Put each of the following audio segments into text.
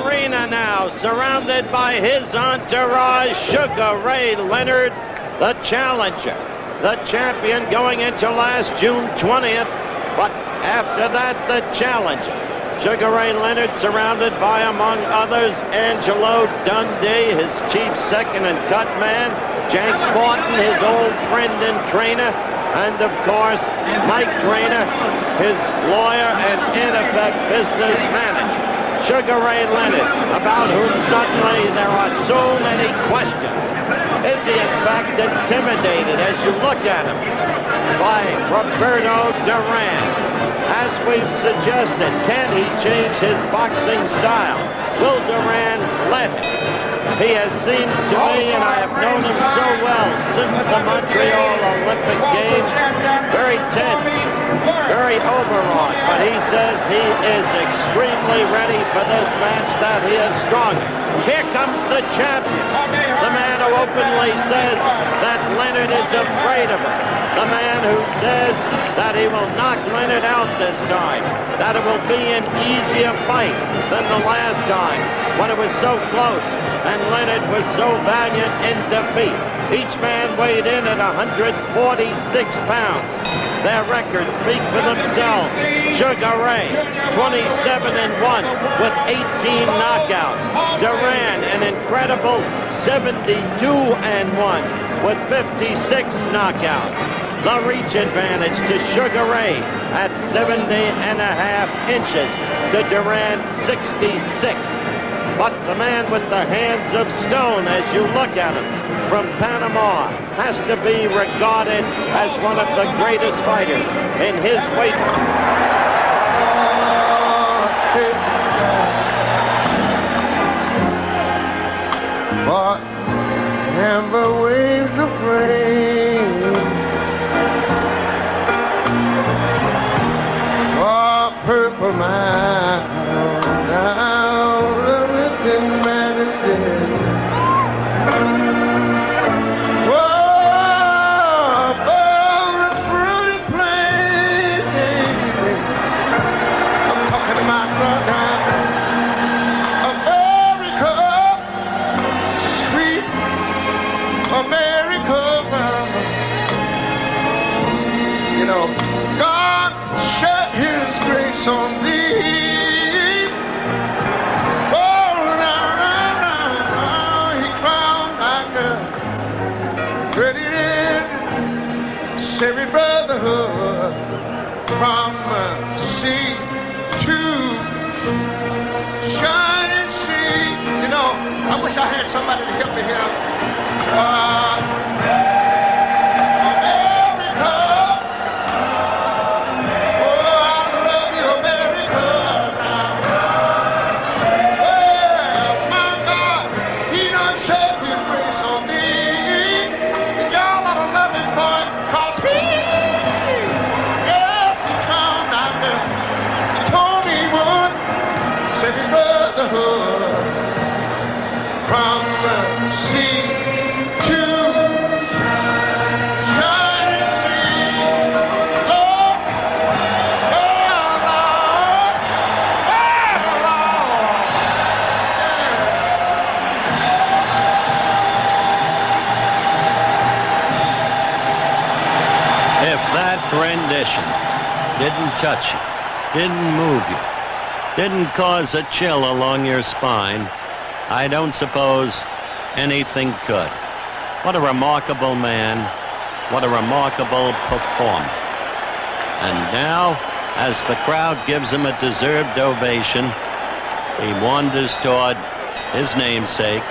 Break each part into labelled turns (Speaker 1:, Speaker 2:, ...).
Speaker 1: arena now, surrounded by his entourage. Sugar Ray Leonard, the challenger, the champion going into last June 20th, but after that, the challenger. Sugar Ray Leonard surrounded by, among others, Angelo Dundee, his chief second and cut man, Jenks Morton, his old friend and trainer, and of course, Mike Trainer, his lawyer and in effect business manager. Sugar Ray Leonard, about whom suddenly there are so many questions. Is he in fact intimidated as you look at him by Roberto Duran? As we've suggested, can he change his boxing style? Will Duran let him? He has seemed to me, and I have known him so well since the Montreal Olympic Games, very tense, very overwrought, but he says he is extremely ready for this match, that he is stronger. Here comes the champion, the man who openly says that Leonard is afraid of him, the man who says that he will knock Leonard out this time, that it will be an easier fight than the last time when it was so close and Leonard was so valiant in defeat. Each man weighed in at 146 pounds. Their records speak for themselves. Sugar Ray, 27-1 with 18 knockouts. Duran, an incredible 72-1 with 56 knockouts. The reach advantage to Sugar Ray at 70.5 inches to Duran 66. But the man with the hands of stone, as you look at him, from Panama, has to be regarded as one of the greatest fighters in his weight.
Speaker 2: But amber waves of rain, oh, purple mountain down the written majesty. On thee, oh, he crowned like a pretty saving brotherhood from sea to shining sea. You know, I wish I had somebody to help me here. From sea to shining sea, Lord, oh Lord, oh Lord.
Speaker 1: If that rendition didn't touch you, didn't move you, didn't cause a chill along your spine, I don't suppose anything could. What a remarkable man. What a remarkable performer. And now, as the crowd gives him a deserved ovation, he wanders toward his namesake,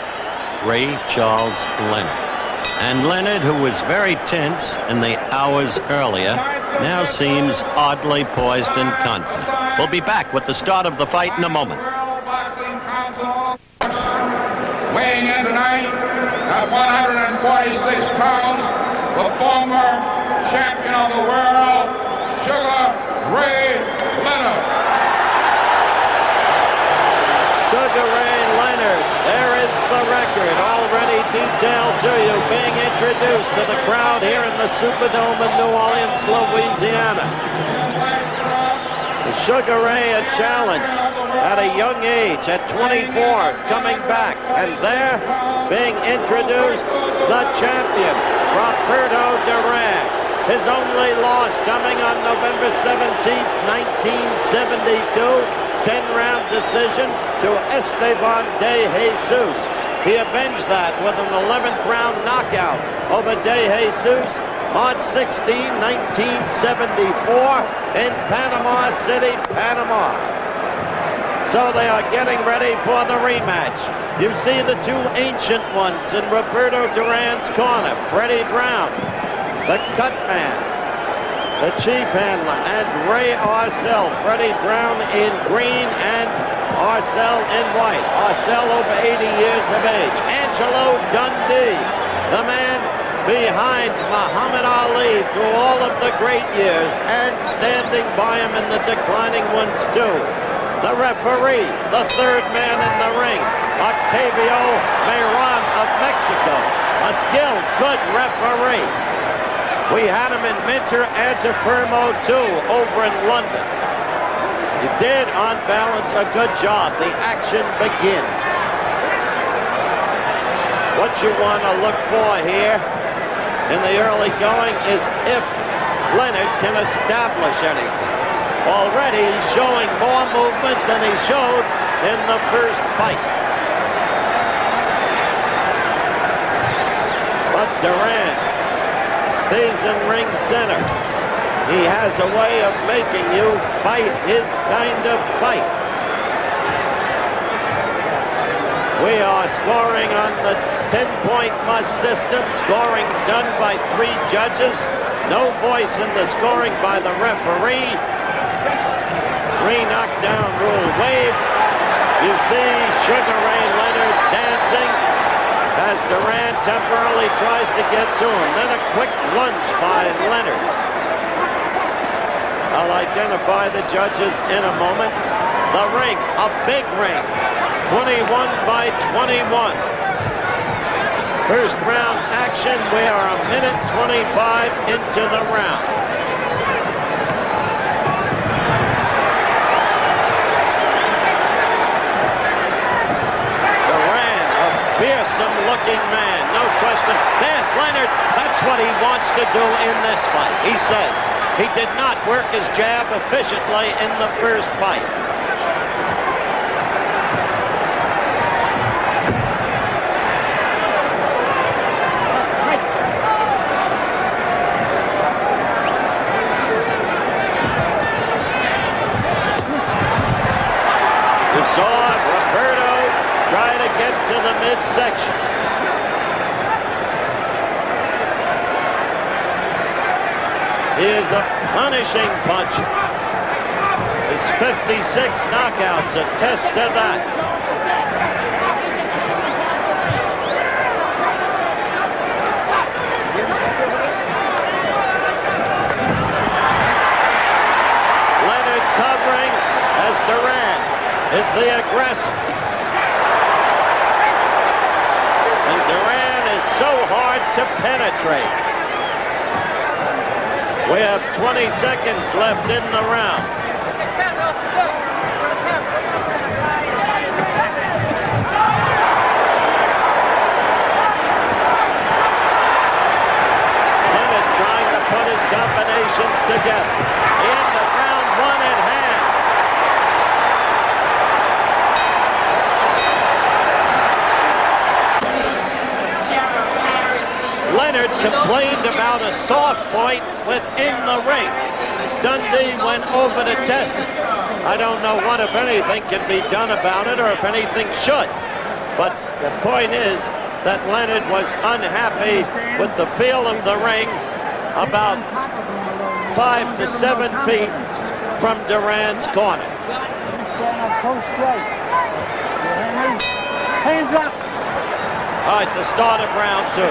Speaker 1: Ray Charles Leonard. And Leonard, who was very tense in the hours earlier, now seems oddly poised and confident. We'll be back with the start of the fight in a moment.
Speaker 3: Weighing in tonight at 146 pounds, the former champion of the world, Sugar Ray Leonard.
Speaker 1: Sugar Ray Leonard, there is the record already detailed to you, being introduced to the crowd here in the Superdome in New Orleans, Louisiana. Sugar Ray a challenge at a young age, at 24, coming back. And there, being introduced, the champion, Roberto Duran. His only loss coming on November 17th, 1972, 10-round decision to Esteban de Jesus. He avenged that with an 11th round knockout over de Jesus March 16, 1974 in Panama City, Panama. So they are getting ready for the rematch. You see the two ancient ones in Roberto Duran's corner, Freddie Brown, the cut man, the chief handler, and Ray Arcel. Freddie Brown in green and Arcel in white. Arcel over 80 years of age. Angelo Dundee, the man behind Muhammad Ali through all of the great years and standing by him in the declining ones too. The referee, the third man in the ring, Octavio Mayron of Mexico, a skilled, good referee. We had him in Minter Antifermo too over in London. He did, on balance, a good job. The action begins. What you want to look for here in the early going is if Leonard can establish anything. Already he's showing more movement than he showed in the first fight. But Duran stays in ring center. He has a way of making you fight his kind of fight. We are scoring on the 10-point must system, scoring done by 3 judges. No voice in the scoring by the referee. 3 knockdown rule waived. You see Sugar Ray Leonard dancing as Duran temporarily tries to get to him. Then a quick lunge by Leonard. I'll identify the judges in a moment. The ring, a big ring, 21 by 21. First round action. We are a minute 25 into the round. Duran, a fearsome looking man, no question. There's Leonard. That's what he wants to do in this fight. He says he did not work his jab efficiently in the first fight. You saw Roberto try to get to the midsection. He is a punishing puncher. His 56 knockouts attest to that. Leonard covering as Duran is the aggressor. And Duran is so hard to penetrate. We have 20 seconds left in the round. Leonard trying to put his combinations together. The end of round 1 at hand. Leonard complained about a soft point within the ring. Dundee went over to test it. I don't know what, if anything, can be done about it or if anything should. But the point is that Leonard was unhappy with the feel of the ring about 5 to 7 feet from Duran's corner.
Speaker 4: Hands up.
Speaker 1: All right, the start of round 2.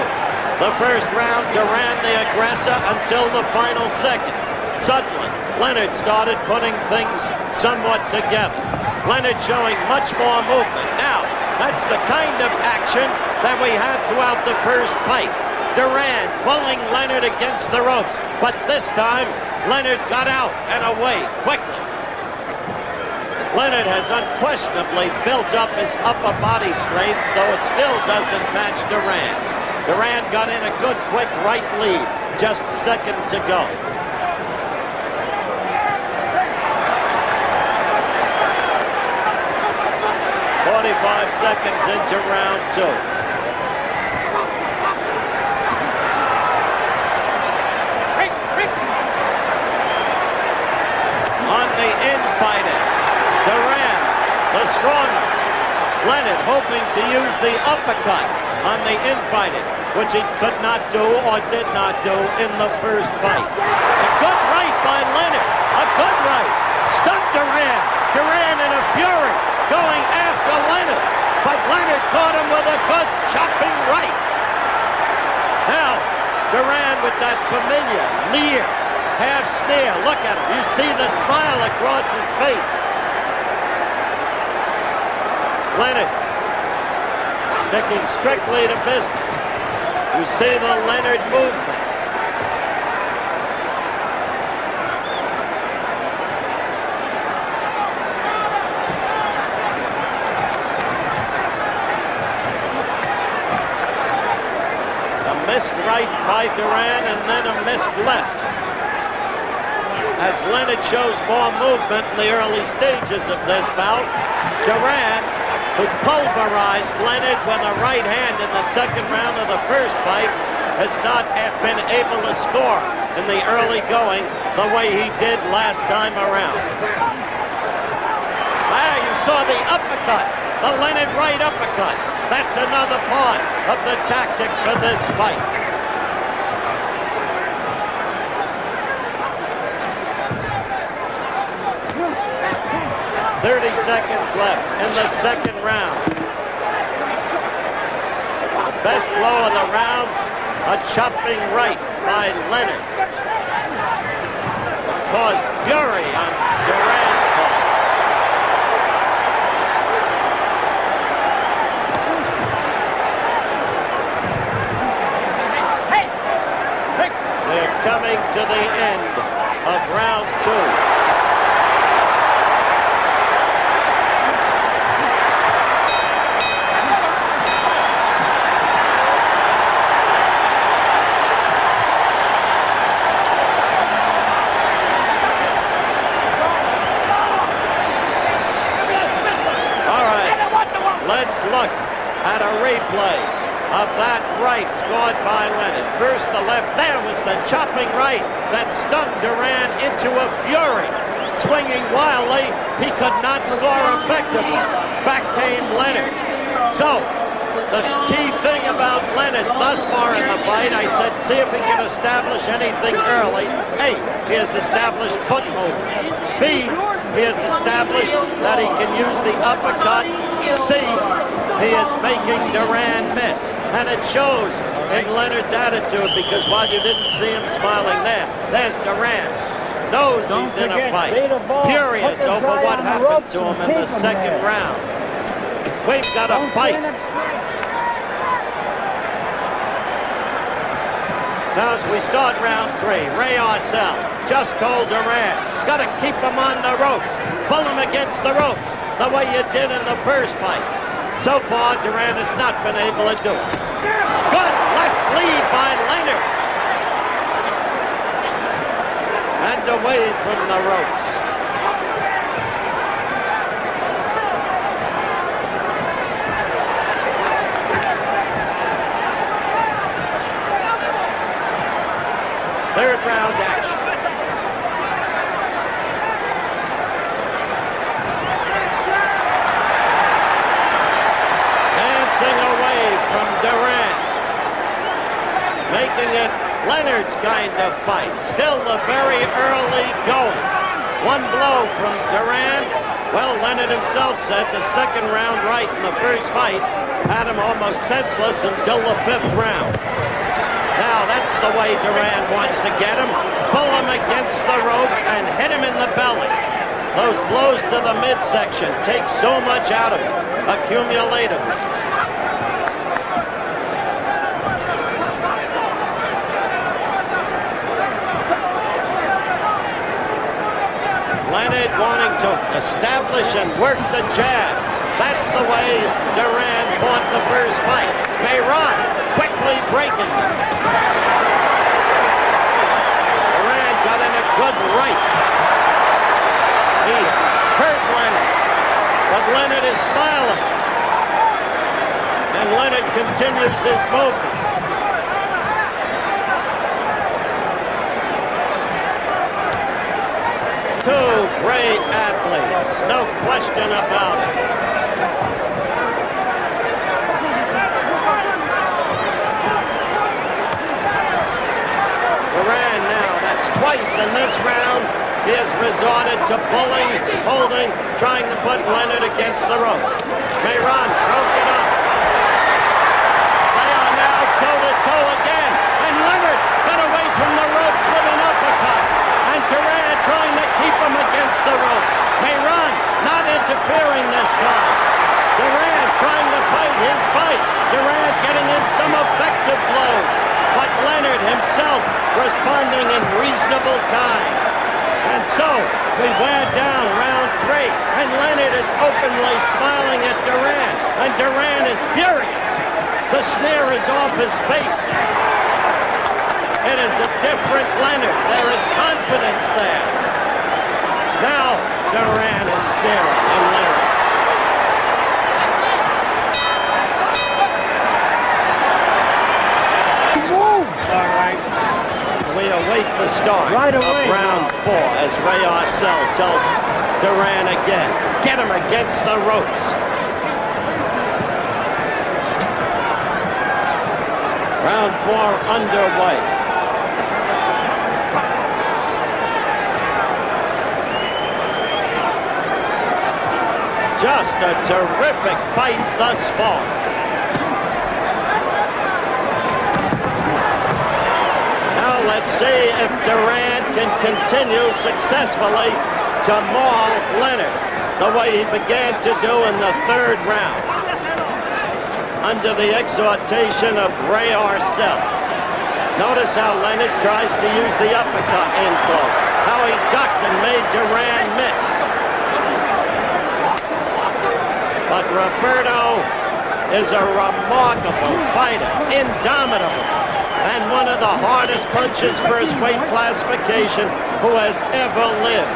Speaker 1: The first round, Duran the aggressor until the final seconds. Suddenly, Leonard started putting things somewhat together. Leonard showing much more movement. Now, that's the kind of action that we had throughout the first fight. Duran pulling Leonard against the ropes, but this time, Leonard got out and away quickly. Leonard has unquestionably built up his upper body strength, though it still doesn't match Duran's. Duran got in a good, quick right lead just seconds ago. Seconds into round 2. On the infighting, Duran, the stronger. Leonard hoping to use the uppercut on the infighting, which he could not do or did not do in the first fight. A good right by Leonard. A good right. Stunned Duran. Duran in a fury going after Leonard. But Leonard caught him with a good chopping right. Now, Duran with that familiar leer, half sneer. Look at him. You see the smile across his face. Leonard sticking strictly to business. You see the Leonard movement. Missed right by Duran and then a missed left. As Leonard shows more movement in the early stages of this bout, Duran, who pulverized Leonard with a right hand in the second round of the first fight, has not been able to score in the early going the way he did last time around. Ah, you saw the uppercut, the Leonard right uppercut. That's another part of the tactic for this fight. "30 seconds left in the second round. The best blow of the round, a chopping right by Leonard. It caused fury on Duran's part. We're coming to the end of round 2. Let's look at a replay of that right scored by Leonard. First the left, there was the chopping right that stung Duran into a fury. Swinging wildly, he could not score effectively. Back came Leonard. So, the key thing about Leonard thus far in the fight, I said, see if he can establish anything early. A, he has established foot movement. B, he has established that he can use the uppercut. C, he is making Duran miss. And it shows in Leonard's attitude, because while you didn't see him smiling there's Duran. Knows he's in a fight. Furious over what happened to him in the second round. We've got a fight. Now as we start round 3, Ray Arcel just told Duran, got to keep him on the ropes. Pull him against the ropes, the way you did in the first fight. So far, Duran has not been able to do it. Good left lead by Leonard. And away from the ropes. Third round action. Dancing away from Duran. Making it Leonard's kind of fight. Still the very early going. One blow from Duran. Well, Leonard himself said the second round right in the first fight had him almost senseless until the 5th round. Now that's the way Duran wants to get him. Pull him against the ropes and hit him in the belly. Those blows to the midsection take so much out of him, accumulatively. Leonard wanting to establish and work the jab. That's the way Duran fought the first fight. Mayron quickly breaking. Duran got in a good right. He hurt Leonard, but Leonard is smiling. And Leonard continues his movement. Two great athletes, no question about it. Duran now, that's twice in this round. He has resorted to pulling, holding, trying to put Leonard against the ropes. Mayron broke it up. They are now toe-to-toe again. And Leonard got away from the ropes with an uppercut. And Duran trying to keep him against the ropes. Mayron not interfering this time. Duran trying to fight his fight. Duran getting in some effective blows. But Leonard himself responding in reasonable kind. And so, we wear down round 3, and Leonard is openly smiling at Duran, and Duran is furious. The sneer is off his face. It is a different Leonard. There is confidence there. Now, Duran is staring at Leonard. We await the start of round 4 as Ray Arcel tells Duran again, get him against the ropes. Round 4 underway. Just a terrific fight thus far. Let's see if Duran can continue successfully to maul Leonard the way he began to do in the 3rd round under the exhortation of Ray Arcel. Notice how Leonard tries to use the uppercut in close, how he ducked and made Duran miss. But Roberto is a remarkable fighter, indomitable. And one of the hardest punches for his weight classification who has ever lived.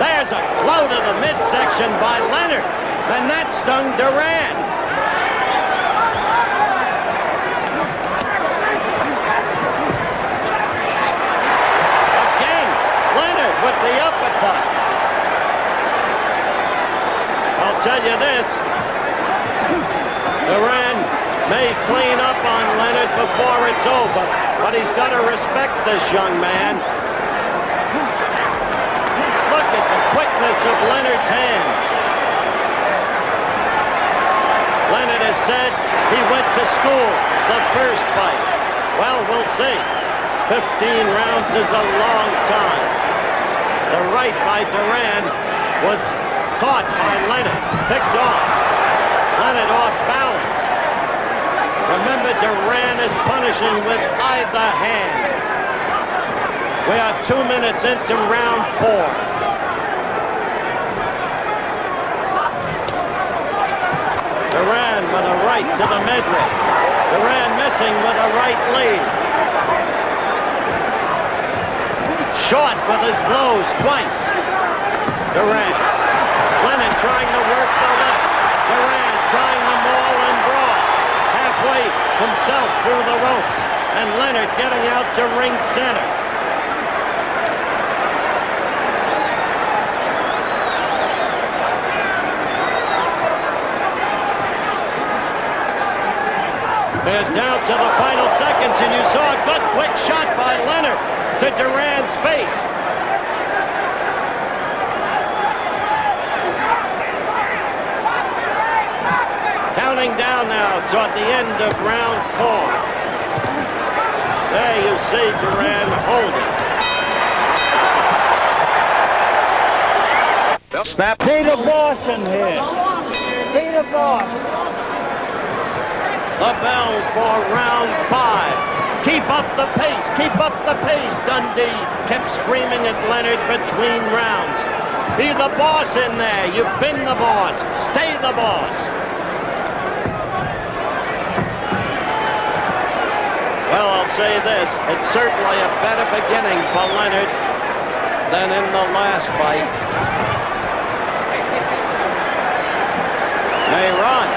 Speaker 1: There's a blow to the midsection by Leonard, and that stung Duran. Again, Leonard with the uppercut. I'll tell you this, Duran may clean up on Leonard before it's over, but he's got to respect this young man. Look at the quickness of Leonard's hands. Leonard has said he went to school the first fight. Well, we'll see. 15 rounds is a long time. The right by Duran was caught by Leonard, picked off. Leonard off balance. Remember, Duran is punishing with either hand. We are 2 minutes into round 4. Duran with a right to the midriff. Duran missing with a right lead. Short with his blows twice. Duran. Leonard trying to work the left. Duran trying to maul and brawl. Halfway himself through the ropes, and Leonard getting out to ring center. It's down to the final seconds, and you saw a good quick shot by Leonard to Duran's face. Counting down now toward the end of round 4. There you see Duran holding.
Speaker 4: Snap.
Speaker 5: Be the boss in here. Be the boss.
Speaker 1: The bell for round 5. Keep up the pace. Keep up the pace. Dundee kept screaming at Leonard between rounds. Be the boss in there. You've been the boss. Stay the boss. Well, I'll say this. It's certainly a better beginning for Leonard than in the last fight. Mayron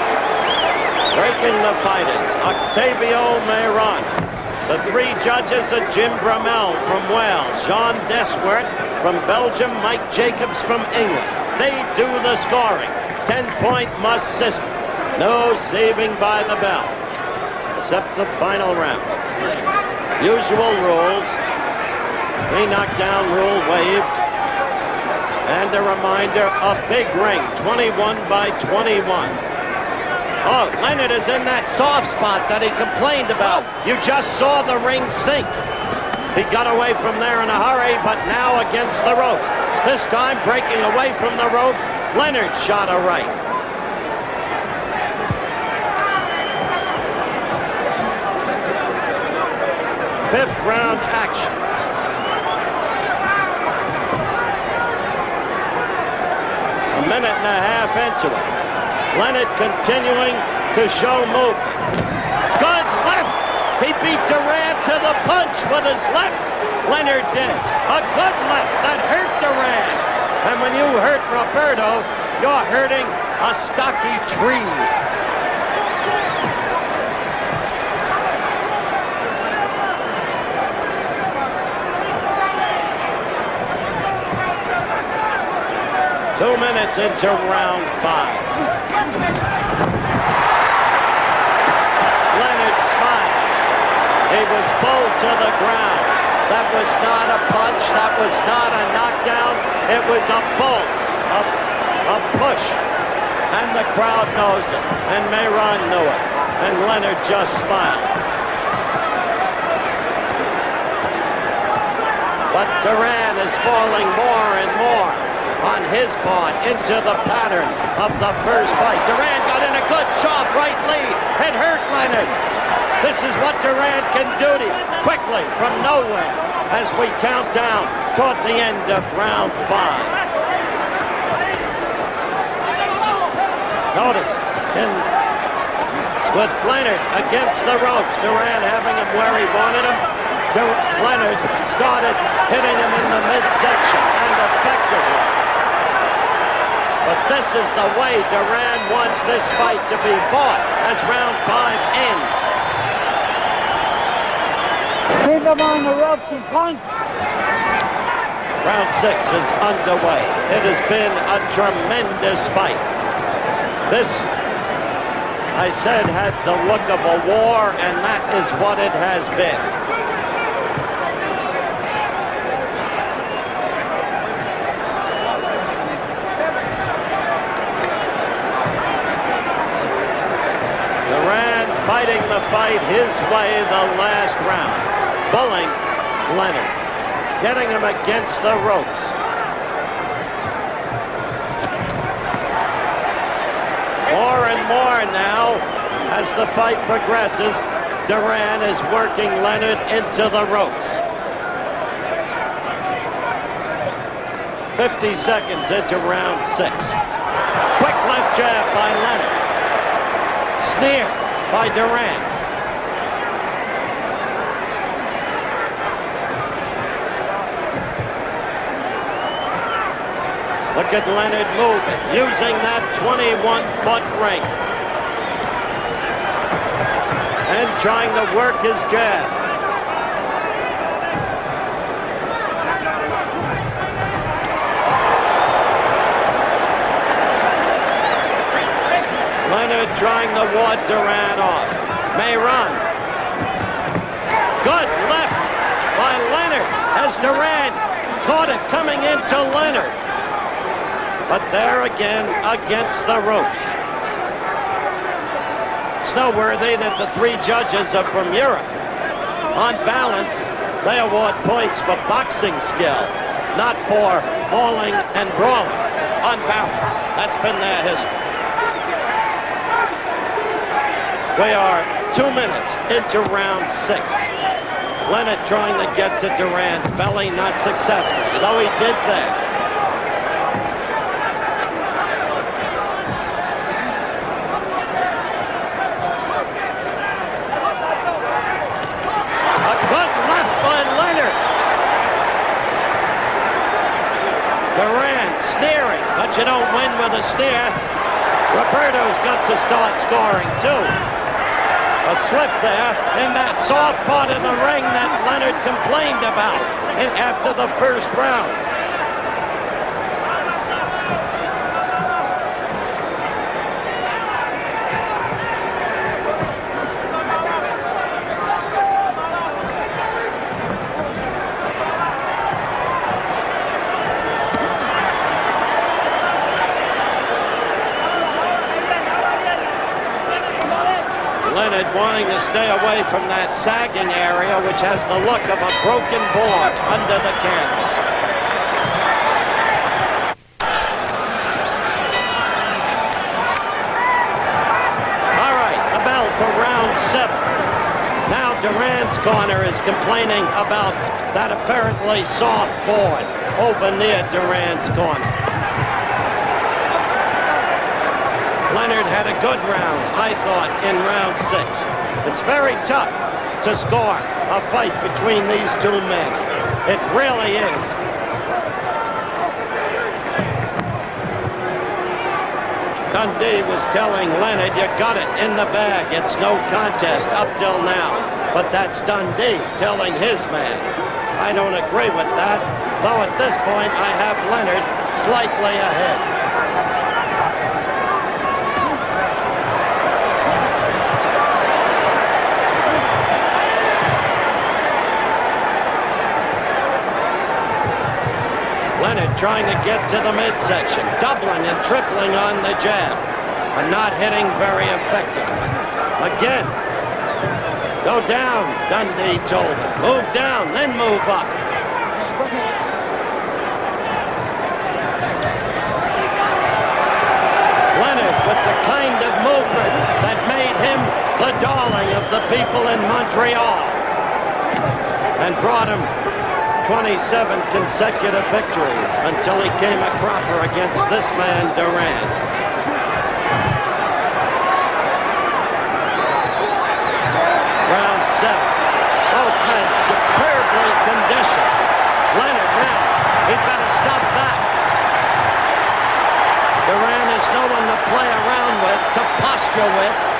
Speaker 1: breaking the fighters. Octavio Mayron. The three judges are Jim Bramell from Wales, Jean Deswert from Belgium, Mike Jacobs from England. They do the scoring. 10-point must system. No saving by the bell, except the final round. Usual rules. 3 knockdown rule waived. And a reminder, a big ring, 21 by 21. Oh, Leonard is in that soft spot that he complained about. You just saw the ring sink. He got away from there in a hurry, but now against the ropes. This time breaking away from the ropes, Leonard shot a right. Fifth round action. A minute and a half into it. Leonard continuing to show movement. Good left. He beat Duran to the punch with his left. Leonard did. A good left that hurt Duran. And when you hurt Roberto, you're hurting a stocky tree. Two minutes into round 5. Leonard smiles. He was pulled to the ground. That was not a punch. That was not a knockdown. It was a pull, a push. And the crowd knows it. And Mayron knew it. And Leonard just smiled. But Duran is falling more and more on his part into the pattern of the first fight. Duran got in a good sharp right lead. It hurt Leonard. This is what Duran can do to you quickly from nowhere as we count down toward the end of round 5. Notice with Leonard against the ropes, Duran having him where he wanted him. Leonard started hitting him in the midsection and effectively. But this is the way Duran wants this fight to be fought as round 5 ends.
Speaker 5: Keep him on the ropes and punch.
Speaker 1: Round 6 is underway. It has been a tremendous fight. This, I said, had the look of a war, and that is what it has been. Fighting the fight his way the last round. Bullying Leonard. Getting him against the ropes. More and more now, as the fight progresses, Duran is working Leonard into the ropes. 50 seconds into round 6. Quick left jab by Leonard. Sneer by Duran. Look at Leonard moving, using that 21-foot ring. And trying to work his jab. Leonard trying to ward Duran off. Mayron. Good left by Leonard as Duran caught it coming into Leonard. But there again against the ropes. It's noteworthy that the 3 judges are from Europe. On balance, they award points for boxing skill, not for falling and brawling. On balance, that's been their history. We are 2 minutes into round 6. Leonard trying to get to Duran's belly, not successful, though he did that. but you don't win with a stare. Roberto's got to start scoring, too. A slip there in that soft part of the ring that Leonard complained about after the first round. Leonard wanting to stay away from that sagging area, which has the look of a broken board under the canvas. All right, the bell for round 7. Now Duran's corner is complaining about that apparently soft board over near Duran's corner. Leonard had a good round, I thought, in round 6. It's very tough to score a fight between these two men. It really is. Dundee was telling Leonard, you got it in the bag. It's no contest up till now. But that's Dundee telling his man. I don't agree with that, though at this point I have Leonard slightly ahead. Leonard trying to get to the midsection, doubling and tripling on the jab, but not hitting very effectively. Again, go down, Dundee told him. Move down, then move up. Leonard with the kind of movement that made him the darling of the people in Montreal and brought him 27 consecutive victories until he came a cropper against this man, Duran. Round 7. Both men superbly conditioned. Leonard now, he better stop that. Duran is no one to play around with, to posture with.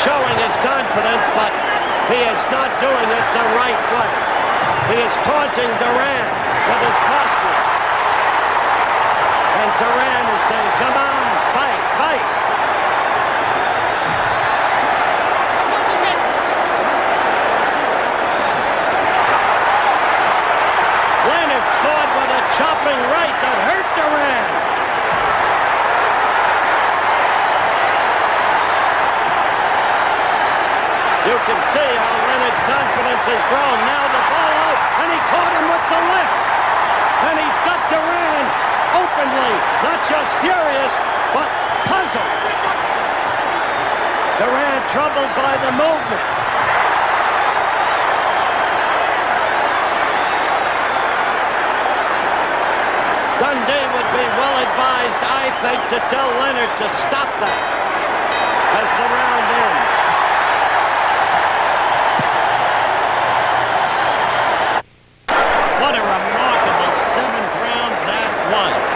Speaker 1: Showing his confidence, but he is not doing it the right way. He is taunting Duran with his posture. And Duran is saying, come on, fight, fight. Leonard scored with a chopping right that hurt Duran. You can see how Leonard's confidence has grown. Now the ball out, and he caught him with the left. And he's got Duran openly, not just furious, but puzzled. Duran troubled by the movement. Dundee would be well advised, I think, to tell Leonard to stop that as the round ends. What a remarkable 7th round that was.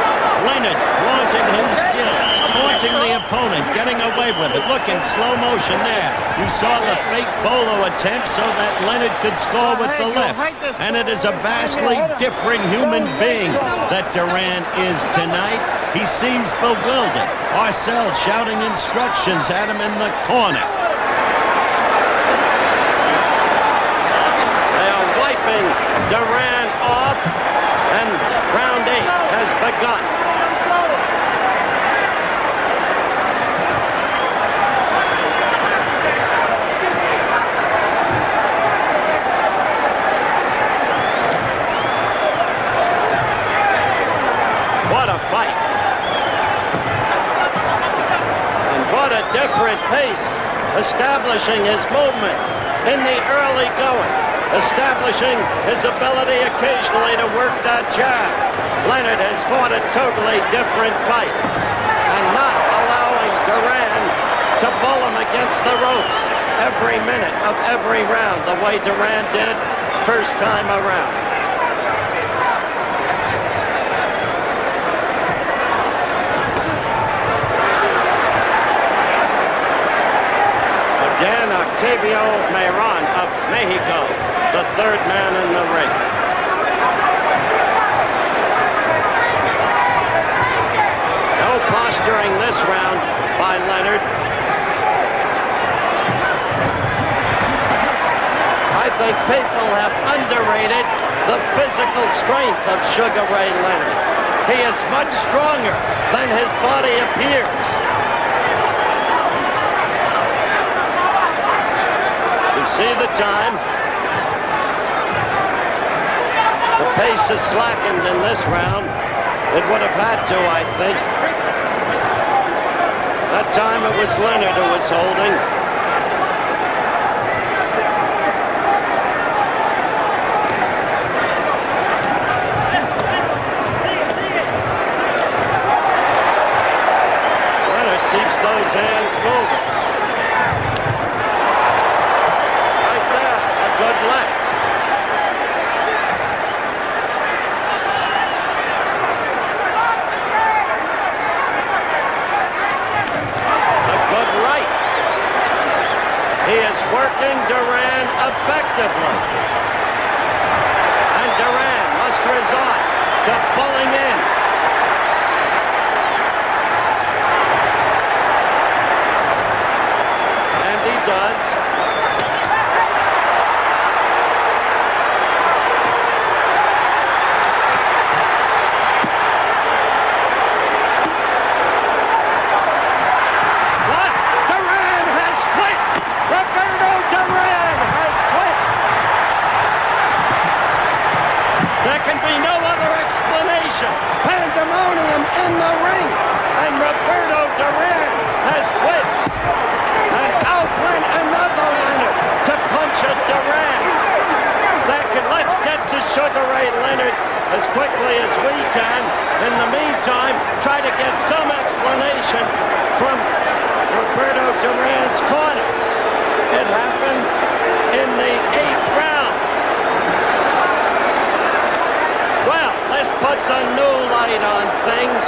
Speaker 1: Leonard flaunting his skills, taunting the opponent, getting away with it. Look in slow motion there. You saw the fake bolo attempt so that Leonard could score with the left. And it is a vastly different human being that Duran is tonight. He seems bewildered. Arcel shouting instructions at him in the corner. They are wiping Duran off, and round 8 has begun. What a fight. And what a different pace, establishing his movement in the early going. Establishing his ability occasionally to work that jab. Leonard has fought a totally different fight and not allowing Duran to bull him against the ropes every minute of every round, the way Duran did first time around. Again, Octavio Mayron of Mexico, the third man in the ring. No posturing this round by Leonard. I think people have underrated the physical strength of Sugar Ray Leonard. He is much stronger than his body appears. You see the time. The pace is slackened in this round. It would have had to, I think. That time it was Leonard who was holding. Leonard keeps those hands moving. Right there, a good left. He is working Duran effectively. And Duran must resort to pulling in. And he does. There can be no other explanation. Pandemonium in the ring. And Roberto Duran has quit. And out went another Leonard to punch at Duran. Let's get to Sugar Ray Leonard as quickly as we can. In the meantime, try to get some explanation from Roberto Duran's corner. It happened in the 8th round. Well, this puts a new light on things.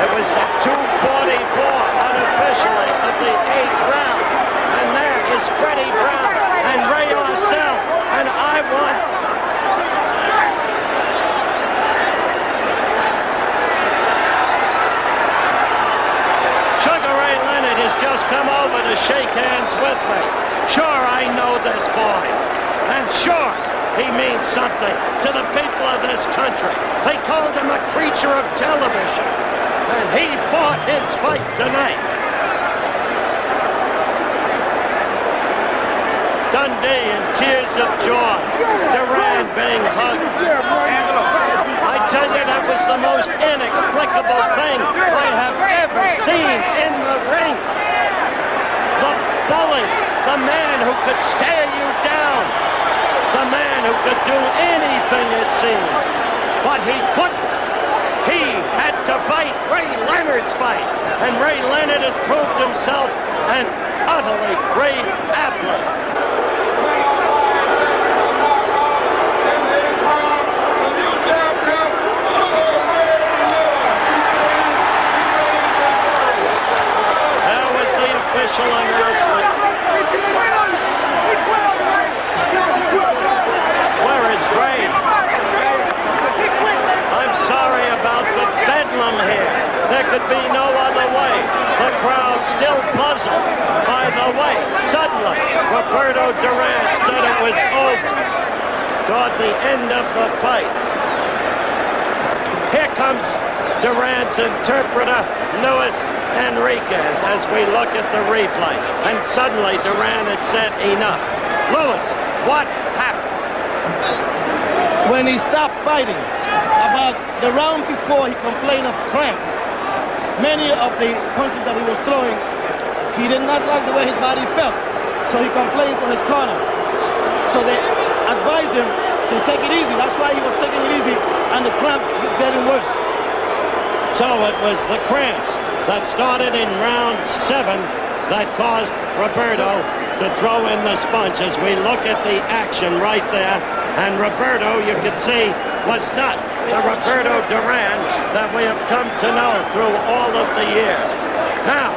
Speaker 1: It was at 2:44 unofficially of the 8th round. And there is Freddie Brown and Ray Arcel. And I want... Sugar Ray Leonard has just come over to shake hands with me. Sure, I know this boy. And sure, he means something to the people of this country. They called him a creature of television. And he fought his fight tonight. Dundee in tears of joy. Duran being hugged. I tell you, that was the most inexplicable thing I have ever seen in the ring. The bully, the man who could stare you down. The man who could do anything, it seemed. But he couldn't. He had to fight Ray Leonard's fight. And Ray Leonard has proved himself an utterly great athlete. That was the official announcement. Where is Ray? I'm sorry about the bedlam here. There could be no other way. The crowd still puzzled by the way. Suddenly, Roberto Duran said it was over. Toward the end of the fight. Here comes Duran's interpreter, Luis Enriquez, as we look at the replay. And suddenly, Duran had said enough. Luis, what happened?
Speaker 5: When he stopped fighting, about the round before, he complained of cramps. Many of the punches that he was throwing, he did not like the way his body felt. So he complained to his corner. So they advised him to take it easy. That's why he was taking it easy, and the cramp kept getting worse.
Speaker 1: So it was the cramps. that started in round 7 that caused Roberto to throw in the sponge. As we look at the action right there, and Roberto, you can see, was not the Roberto Duran that we have come to know through all of the years. Now,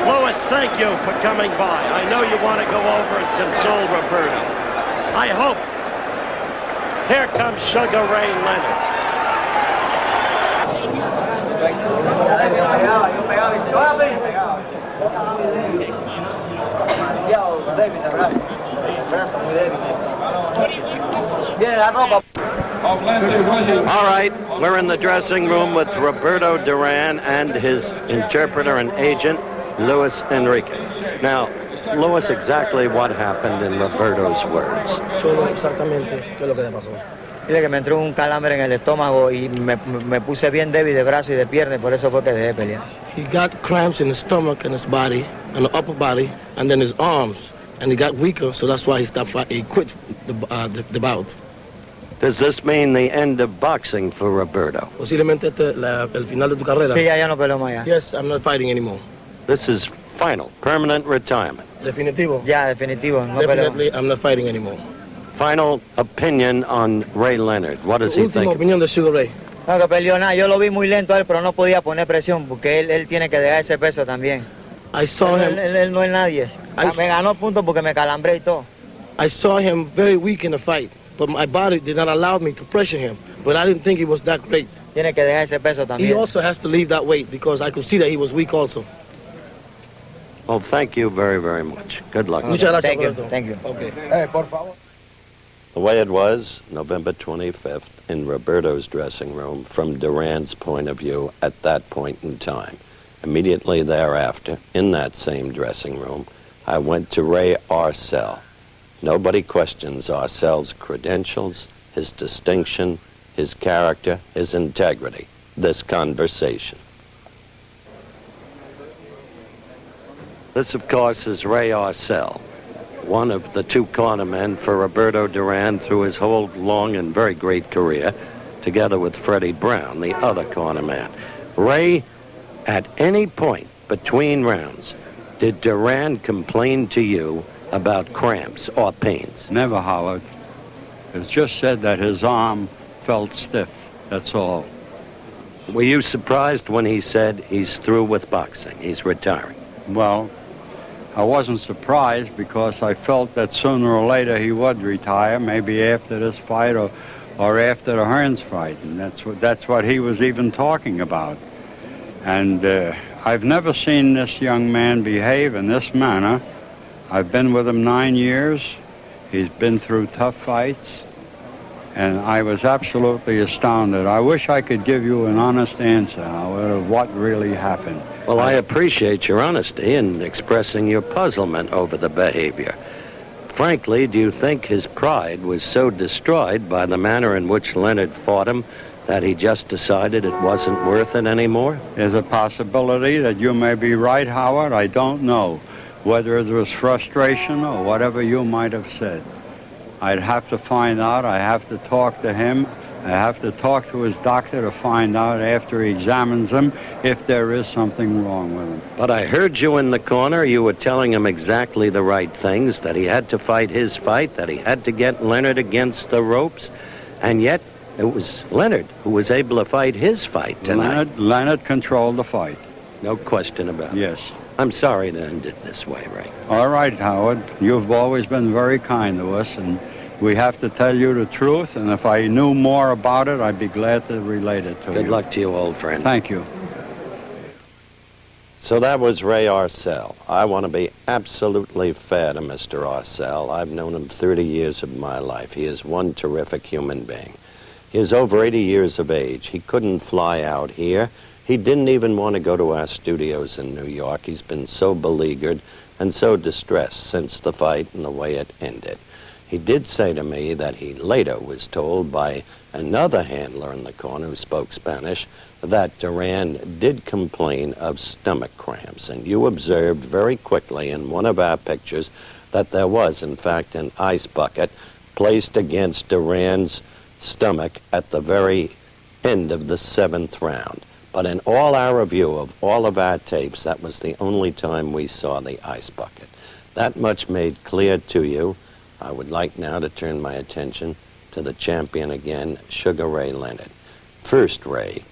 Speaker 1: Louis, thank you for coming by. I know you want to go over and console Roberto. I hope. Here comes Sugar Ray Leonard. All right, we're in the dressing room with Roberto Duran and his interpreter and agent, Luis Enriquez. Now, Luis, exactly what happened in Roberto's words?
Speaker 5: Exactamente, ¿qué es lo que le pasó?
Speaker 4: Dile que me entró un calambre en el estómago y me puse bien débil de brazo y de pierna y por eso fue que dejé de pelear.
Speaker 5: He got cramps in his stomach and his body, and the upper body, and then his arms, and he got weaker, so that's why he stopped fighting. He quit the bout.
Speaker 1: Does this mean the end of boxing for Roberto?
Speaker 5: Posiblemente el final de tu carrera.
Speaker 4: Sí, ya no peleo más ya.
Speaker 5: Yes, I'm not fighting anymore.
Speaker 1: This is final, permanent retirement.
Speaker 5: Definitivo.
Speaker 4: Ya, definitivo, no
Speaker 5: Definitely,
Speaker 4: peleo.
Speaker 5: I'm not fighting anymore.
Speaker 1: Final opinion on Ray Leonard. What does he
Speaker 5: Última
Speaker 1: think?
Speaker 5: opinión de Sugar Ray.
Speaker 4: No, que peleó nada. Yo lo vi muy lento a él, pero no podía poner presión porque él tiene que dejar ese peso también.
Speaker 5: I saw him.
Speaker 4: Él no es nadie. Me ganó puntos porque me calambré y todo.
Speaker 5: I saw him very weak in the fight, but my body did not allow me to pressure him. But I didn't think he was that great.
Speaker 4: Tiene que dejar ese peso también.
Speaker 5: He also has to leave that weight because I could see that he was weak also.
Speaker 1: Well, thank you very, very much. Good luck.
Speaker 5: Muchas gracias,
Speaker 4: Thank you.
Speaker 5: Roberto.
Speaker 4: Thank you.
Speaker 5: Okay.
Speaker 1: The way it was, November 25th, in Roberto's dressing room, from Duran's point of view, at that point in time. Immediately thereafter, in that same dressing room, I went to Ray Arcel. Nobody questions Arcel's credentials, his distinction, his character, his integrity. This conversation. This, of course, is Ray Arcel, one of the two cornermen for Roberto Duran through his whole long and very great career, together with Freddie Brown, the other cornerman. Ray, at any point between rounds, did Duran complain to you about cramps or pains?
Speaker 6: Never, Howard. It's just said that his arm felt stiff, that's all.
Speaker 1: Were you surprised when he said he's through with boxing, he's retiring?
Speaker 6: Well, I wasn't surprised because I felt that sooner or later he would retire, maybe after this fight or after the Hearns fight, and that's what he was even talking about. And I've never seen this young man behave in this manner. I've been with him 9 years. He's been through tough fights, and I was absolutely astounded. I wish I could give you an honest answer, Howard, of what really happened.
Speaker 1: Well, I appreciate your honesty in expressing your puzzlement over the behavior. Frankly, do you think his pride was so destroyed by the manner in which Leonard fought him that he just decided it wasn't worth it anymore?
Speaker 6: There's a possibility that you may be right, Howard. I don't know whether it was frustration or whatever you might have said. I'd have to find out. I have to talk to him. I have to talk to his doctor to find out after he examines him if there is something wrong with him.
Speaker 1: But I heard you in the corner. You were telling him exactly the right things, that he had to fight his fight, that he had to get Leonard against the ropes, and yet it was Leonard who was able to fight his fight tonight.
Speaker 6: Leonard controlled the fight.
Speaker 1: No question about it.
Speaker 6: Yes.
Speaker 1: I'm sorry to end it this way, Ray.
Speaker 6: All right, Howard. You've always been very kind to us, and we have to tell you the truth, and if I knew more about it, I'd be glad to relate it to you.
Speaker 1: Good luck to you, old friend.
Speaker 6: Thank you.
Speaker 1: So that was Ray Arcel. I want to be absolutely fair to Mr. Arcel. I've known him 30 years of my life. He is one terrific human being. He is over 80 years of age. He couldn't fly out here. He didn't even want to go to our studios in New York. He's been so beleaguered and so distressed since the fight and the way it ended. He did say to me that he later was told by another handler in the corner who spoke Spanish that Duran did complain of stomach cramps. And you observed very quickly in one of our pictures that there was, in fact, an ice bucket placed against Duran's stomach at the very end of the 7th round. But in all our review of all of our tapes, that was the only time we saw the ice bucket. That much made clear to you. I would like now to turn my attention to the champion again, Sugar Ray Leonard. First, Ray,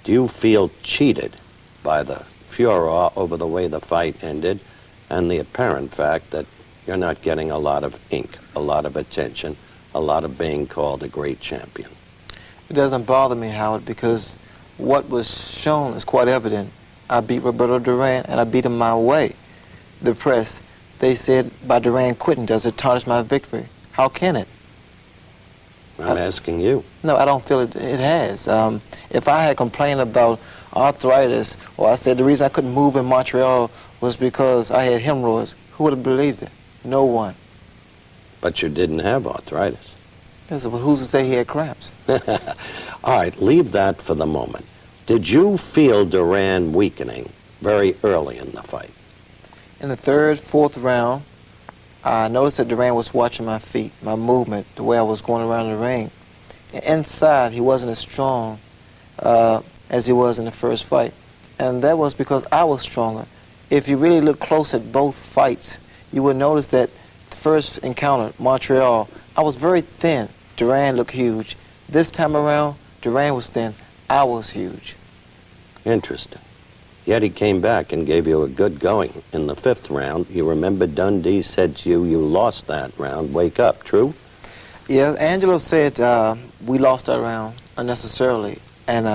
Speaker 1: do you feel cheated by the furor over the way the fight ended and the apparent fact that you're not getting a lot of ink, a lot of attention, a lot of being called a great champion?
Speaker 7: It doesn't bother me, Howard, because what was shown is quite evident. I beat Roberto Duran, and I beat him my way. The press, they said, by Duran quitting, does it tarnish my victory? How can it?
Speaker 1: I'm asking you.
Speaker 7: No, I don't feel it has. If I had complained about arthritis, or I said the reason I couldn't move in Montreal was because I had hemorrhoids, who would have believed it? No one.
Speaker 1: But you didn't have arthritis.
Speaker 7: Yes, but who's to say he had cramps?
Speaker 1: All right, leave that for the moment. Did you feel Duran weakening very early in the fight?
Speaker 7: In the third, fourth round, I noticed that Duran was watching my feet, my movement, the way I was going around the ring. And inside, he wasn't as strong as he was in the first fight. And that was because I was stronger. If you really look close at both fights, you would notice that the first encounter, Montreal, I was very thin. Duran looked huge. This time around, Duran was thin. I was huge.
Speaker 1: Interesting. Yet he came back and gave you a good going. In the fifth round, you remember Dundee said to you, you lost that round. Wake up, true?
Speaker 7: Yeah, Angelo said we lost that round unnecessarily. And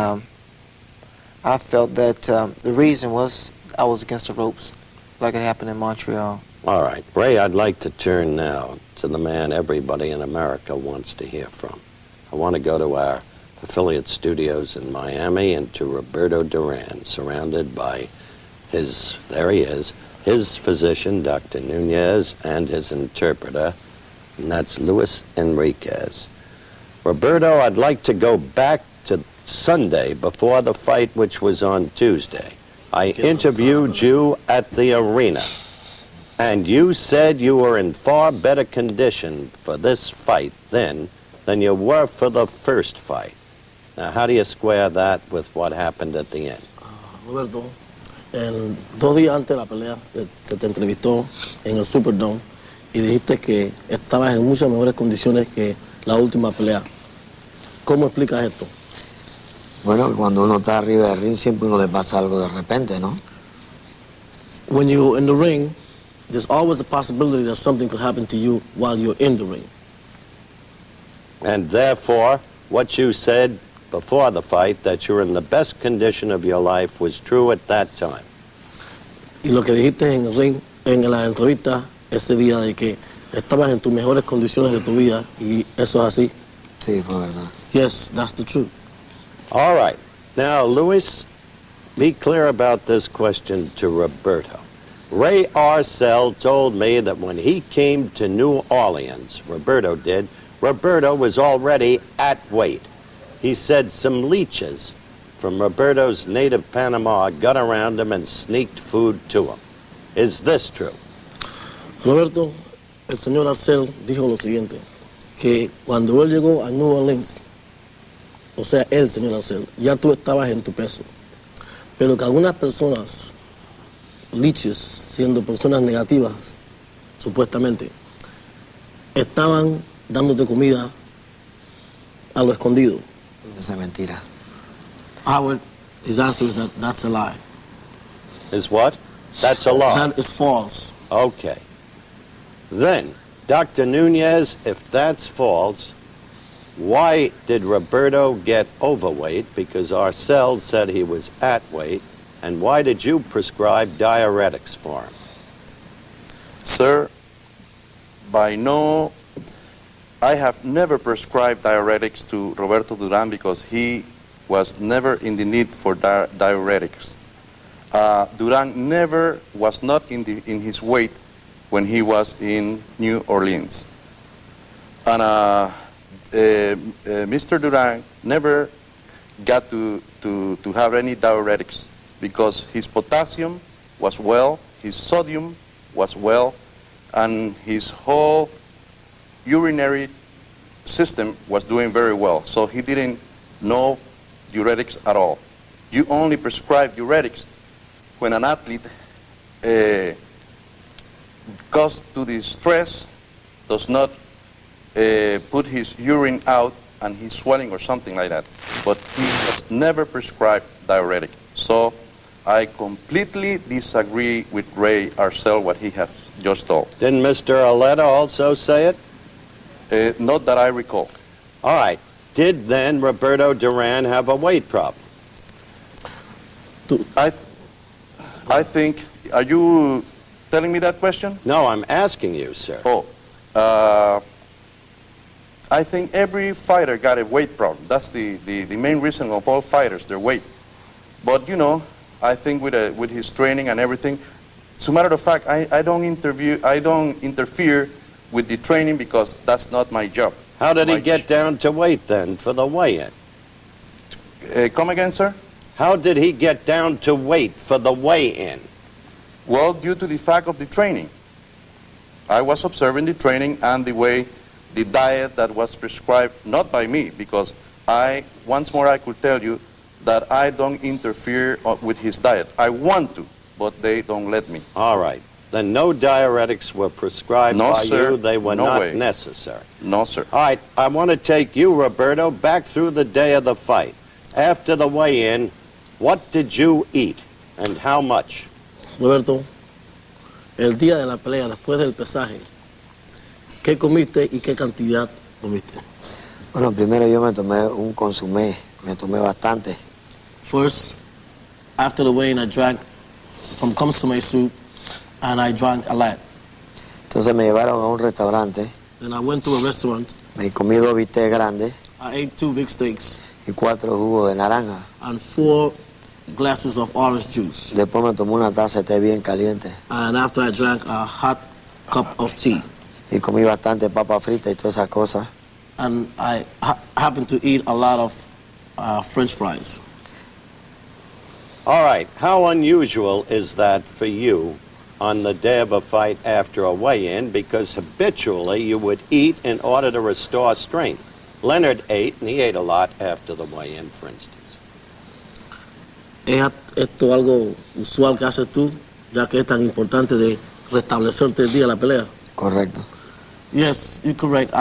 Speaker 7: I felt that the reason was I was against the ropes, like it happened in Montreal.
Speaker 1: All right. Ray, I'd like to turn now to the man everybody in America wants to hear from. I want to go to our affiliate studios in Miami and to Roberto Duran, surrounded by his, there he is, his physician, Dr. Nunez, and his interpreter, and that's Luis Enriquez. Roberto, I'd like to go back to Sunday before the fight, which was on Tuesday. I interviewed you at the arena, and you said you were in far better condition for this fight then than you were for the first fight. Now, how do you square that with what happened at the end?
Speaker 5: Roberto, 2 días antes de la pelea se te entrevistó en el Superdome y dijiste que estabas en muchas mejores condiciones que la última pelea. ¿Cómo explicas esto?
Speaker 4: Bueno, cuando uno está arriba del ring siempre uno le pasa algo de repente, ¿no?
Speaker 5: When you're in the ring, there's always the possibility that something could happen to you while you're in the ring.
Speaker 1: And therefore, what you said before the fight, that you were in the best condition of your life, was true at that time.
Speaker 5: Y lo que dijiste en el ring, en la entrevista, ese día de que estabas en tus mejores condiciones de tu vida, y eso es así.
Speaker 4: Sí, fue verdad.
Speaker 5: Yes, that's the truth.
Speaker 1: All right. Now, Luis, be clear about this question to Roberto. Ray Arcel told me that when he came to New Orleans, Roberto did, Roberto was already at weight. He said some leeches from Roberto's native Panama got around him and sneaked food to him. Is this true?
Speaker 5: Roberto, el señor Arcel dijo lo siguiente, que cuando él llegó a New Orleans, o sea, el señor Arcel, ya tú estabas en tu peso, pero que algunas personas, leeches, siendo personas negativas, supuestamente, estaban dándote comida a lo escondido.
Speaker 4: Esa es mentira.
Speaker 5: Howard, his answer is that that's a lie.
Speaker 1: Is what? That's a lie.
Speaker 5: That is false.
Speaker 1: Okay. Then, Dr. Nunez, if that's false, why did Roberto get overweight? Because Arcel said he was at weight. And why did you prescribe diuretics for him?
Speaker 8: Sir, I have never prescribed diuretics to Roberto Duran because he was never in the need for diuretics. Duran never was not in his weight when he was in New Orleans. And Mr. Duran never got to have any diuretics because his potassium was well, his sodium was well, and his whole urinary system was doing very well. So he didn't know diuretics at all. you only prescribe diuretics when an athlete goes to the stress, does not put his urine out and he's swelling or something like that. But he has never prescribed diuretic. So I completely disagree with Ray Arcel, what he has just told.
Speaker 1: Didn't Mr. Arletta also say it?
Speaker 8: Not that I recall.
Speaker 1: All right. Did then Roberto Duran have a weight problem?
Speaker 8: I think, are you telling me that question?
Speaker 1: No, I'm asking you, sir.
Speaker 8: Oh, I think every fighter got a weight problem. That's the main reason of all fighters, their weight. But, you know, I think with his training and everything, as a matter of fact, I don't interfere with the training because that's not my job.
Speaker 1: How did he get down to weight then for the weigh-in?
Speaker 8: Come again, sir?
Speaker 1: How did he get down to weight for the weigh-in?
Speaker 8: Well, due to the fact of the training. I was observing the training and the diet that was prescribed, not by me, because once more I could tell you that I don't interfere with his diet. I want to, but they don't let me.
Speaker 1: All right. Then no diuretics were prescribed by you. They were not necessary.
Speaker 8: No, sir.
Speaker 1: All right. I want to take you, Roberto, back through the day of the fight. After the weigh-in, what did you eat and how much?
Speaker 5: Roberto, el día de la pelea, después del pesaje, ¿qué comiste y qué cantidad comiste?
Speaker 4: Bueno, primero yo me tomé un consomé, me tomé bastante.
Speaker 5: First, after the weigh-in, I drank some consommé soup and I drank a lot.
Speaker 4: Entonces me llevaron a un restaurante.
Speaker 5: Then I went to a restaurant.
Speaker 4: Me comí 2 bistecs grandes.
Speaker 5: I ate 2 big steaks.
Speaker 4: Y 4 jugos de naranja.
Speaker 5: And 4 glasses of orange juice.
Speaker 4: Después me tomé una taza de té bien caliente.
Speaker 5: And after I drank a hot cup of tea.
Speaker 4: Y comí bastante papa frita y todas esas cosas.
Speaker 5: And I happened to eat a lot of French fries.
Speaker 1: All right. How unusual is that for you on the day of a fight after a weigh-in? Because habitually you would eat in order to restore strength. Leonard ate, and he ate a lot after the weigh-in, for instance.
Speaker 5: ¿Es esto algo usual que haces tú, ya que es tan importante de restablecerte el día de la pelea?
Speaker 4: Correcto.
Speaker 5: Yes, you're correct.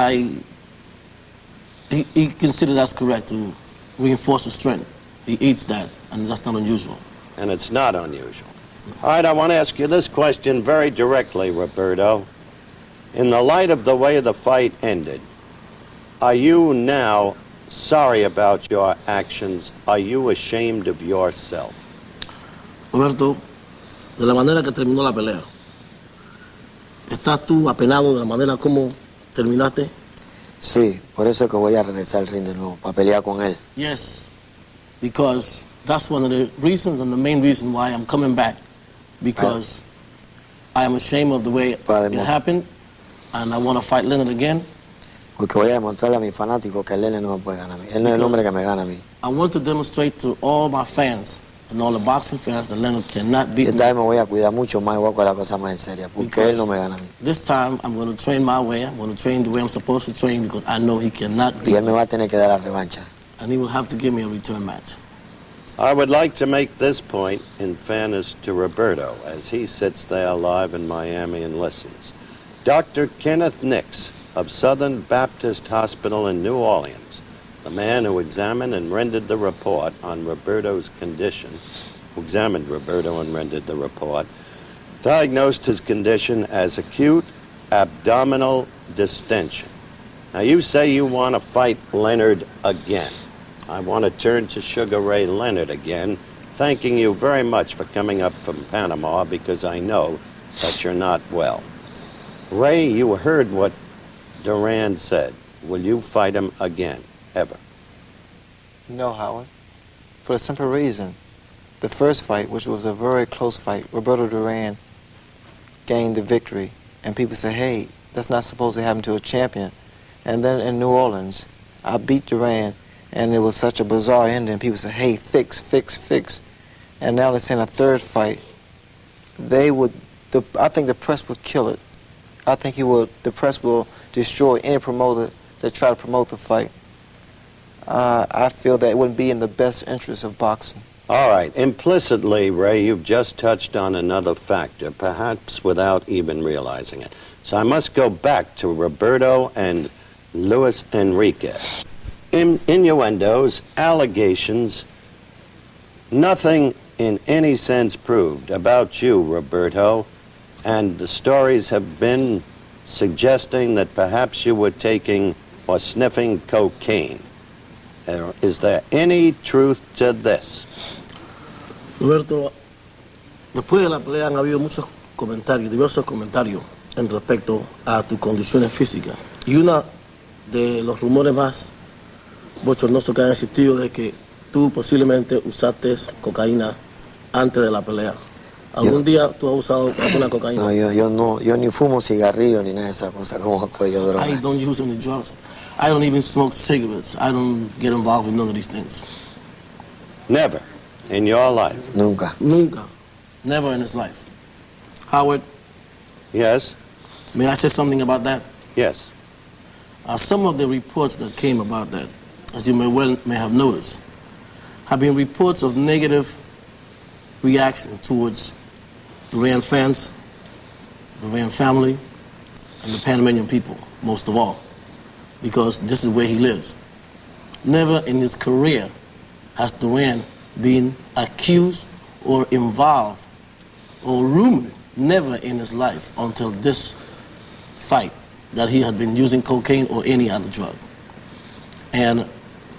Speaker 5: He considered that's correct to reinforce his strength. He eats that, and that's not unusual.
Speaker 1: And it's not unusual. All right, I want to ask you this question very directly, Roberto. In the light of the way the fight ended, are you now sorry about your actions? Are you ashamed of yourself?
Speaker 5: Roberto, de la manera que terminó la pelea, ¿estás tú apenado de la manera como terminaste?
Speaker 4: Sí, por eso es que voy a regresar al ring de nuevo, para pelear con él.
Speaker 5: Yes, because that's one of the reasons and the main reason why I'm coming back. Because I am ashamed of the way it happened, and I want to fight Leonard again.
Speaker 4: Porque voy a demostrarle a mis fanáticos que Leonard no me puede ganar a mí. Él no es el hombre que me gana a mí.
Speaker 5: I want to demonstrate to all my fans and all the boxing fans that Leonard cannot beat me.
Speaker 4: Esta vez me voy a cuidar mucho más y voy a coger la cosa más en serio, porque él no me gana a mí.
Speaker 5: This time I'm going to train my way. I'm going to train the way I'm supposed to train because I know he cannot beat me.
Speaker 4: Y él me va a tener que dar la revancha.
Speaker 5: And he will have to give me a return match.
Speaker 1: I would like to make this point in fairness to Roberto as he sits there live in Miami and listens. Dr. Kenneth Nix of Southern Baptist Hospital in New Orleans, the man who examined and rendered the report on Roberto's condition, who examined Roberto and rendered the report, diagnosed his condition as acute abdominal distension. Now you say you want to fight Leonard again. I want to turn to Sugar Ray Leonard again, thanking you very much for coming up from Panama because I know that you're not well. Ray, you heard what Duran said. Will you fight him again, ever?
Speaker 7: No, Howard. For the simple reason, the first fight, which was a very close fight, Roberto Duran gained the victory. And people say, hey, that's not supposed to happen to a champion. And then in New Orleans, I beat Duran, and it was such a bizarre ending. People say, hey, fix. And now they're saying a third fight. I think the press would kill it. I think the press will destroy any promoter that try to promote the fight. I feel that it wouldn't be in the best interest of boxing.
Speaker 1: All right. Implicitly, Ray, you've just touched on another factor, perhaps without even realizing it. So I must go back to Roberto and Luis Enriquez. Innuendos, allegations, nothing in any sense proved about you, Roberto, and the stories have been suggesting that perhaps you were taking or sniffing cocaine. Is there any truth to this?
Speaker 5: Roberto, después de la pelea han habido muchos comentarios, diversos comentarios en respecto a tus condiciones físicas. Y uno de los rumores más bochornosos que han existido de que tú posiblemente usaste cocaína antes de la pelea. ¿Algún día tú has usado alguna cocaína?
Speaker 7: No, yo ni fumo cigarrillo ni nada de esas cosas como yo droga.
Speaker 5: I don't use any drugs. I don't even smoke cigarettes. I don't get involved with none of these things.
Speaker 1: Never in your life?
Speaker 7: Nunca.
Speaker 5: Nunca. Never in his life. Howard?
Speaker 1: Yes?
Speaker 5: May I say something about that?
Speaker 1: Yes.
Speaker 5: Some of the reports that came about that, as you may have noticed, have been reports of negative reaction towards Duran fans, Duran family, and the Panamanian people, most of all, because this is where he lives. Never in his career has Duran been accused or involved or rumored, never in his life until this fight, that he had been using cocaine or any other drug. And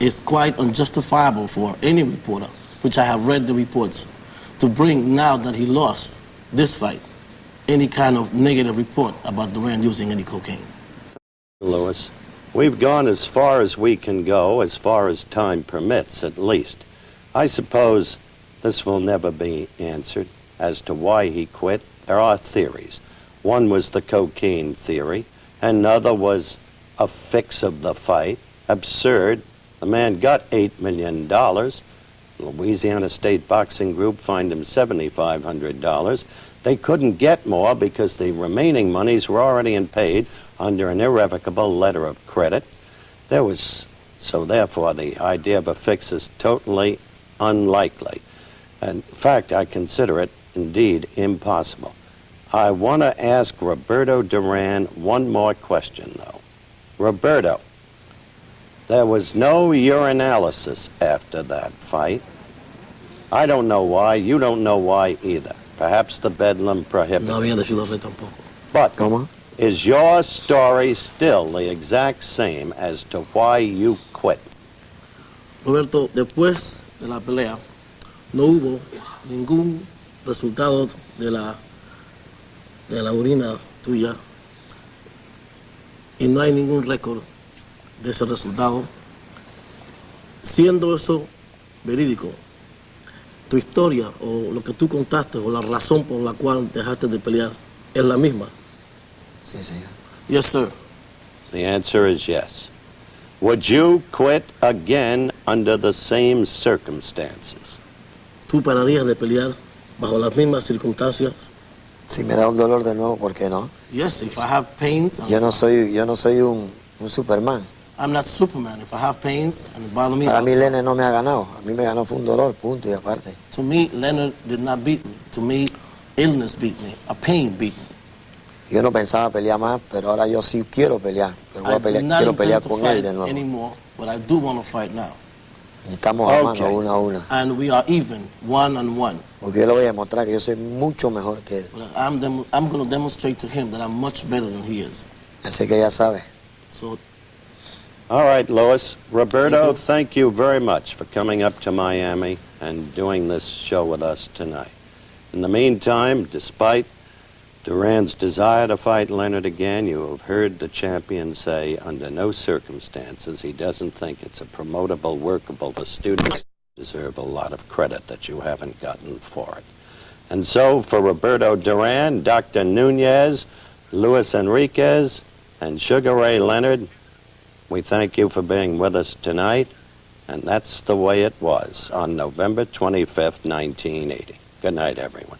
Speaker 5: it's quite unjustifiable for any reporter, which I have read the reports, to bring, now that he lost this fight, any kind of negative report about Duran using any cocaine.
Speaker 1: Louis, we've gone as far as we can go, as far as time permits, at least. I suppose this will never be answered as to why he quit. There are theories. One was the cocaine theory. Another was a fix of the fight. Absurd. The man got $8 million. Louisiana State Boxing Group fined him $7,500. They couldn't get more because the remaining monies were already paid under an irrevocable letter of credit. So therefore the idea of a fix is totally unlikely. In fact, I consider it indeed impossible. I want to ask Roberto Duran one more question, though. Roberto, there was no urinalysis after that fight. I don't know why. You don't know why either. Perhaps the bedlam prohibits.
Speaker 5: No había deshidratarse tampoco.
Speaker 1: But is your story still the exact same as to why you quit?
Speaker 5: Roberto, después de la pelea, no hubo ningún resultado de la orina tuya y no hay ningún récord de ese resultado. Siendo eso verídico, tu historia o lo que tú contaste o la razón por la cual dejaste de pelear es la misma.
Speaker 7: Sí, señor.
Speaker 5: Yes, sir.
Speaker 1: The answer is yes. Would you quit again under the same circumstances?
Speaker 7: ¿Tú pararías de pelear bajo las mismas circunstancias? Si me da un dolor de nuevo, ¿por qué no?
Speaker 5: Yes, if I have pains.
Speaker 7: Yo no soy un Superman.
Speaker 5: I'm not Superman. If I have pains and it bother me.
Speaker 7: Para mí Leonard no me ha ganado. A mí me ganó fue un dolor, punto y aparte.
Speaker 5: To me, Leonard did not beat me. To me, illness beat me. A pain beat me.
Speaker 7: Yo no pensaba pelear más, pero ahora yo sí quiero pelear. Pero voy a pelear, quiero pelear con él de nuevo.
Speaker 5: Anymore, but I do want to fight now.
Speaker 7: Estamos a mano una a una.
Speaker 5: And we are even, 1-on-1.
Speaker 7: Porque yo le voy a demostrar que yo soy mucho mejor que él.
Speaker 5: I'm going to demonstrate to him that I'm much better than he is.
Speaker 7: Así que ya sabe.
Speaker 5: So.
Speaker 1: All right, Lois. Roberto, thank you very much for coming up to Miami and doing this show with us tonight. In the meantime, despite Duran's desire to fight Leonard again, you have heard the champion say under no circumstances he doesn't think it's a promotable, workable. The students deserve a lot of credit that you haven't gotten for it. And so for Roberto Duran, Dr. Nunez, Luis Enriquez, and Sugar Ray Leonard, we thank you for being with us tonight. And that's the way it was on November 25th, 1980. Good night, everyone.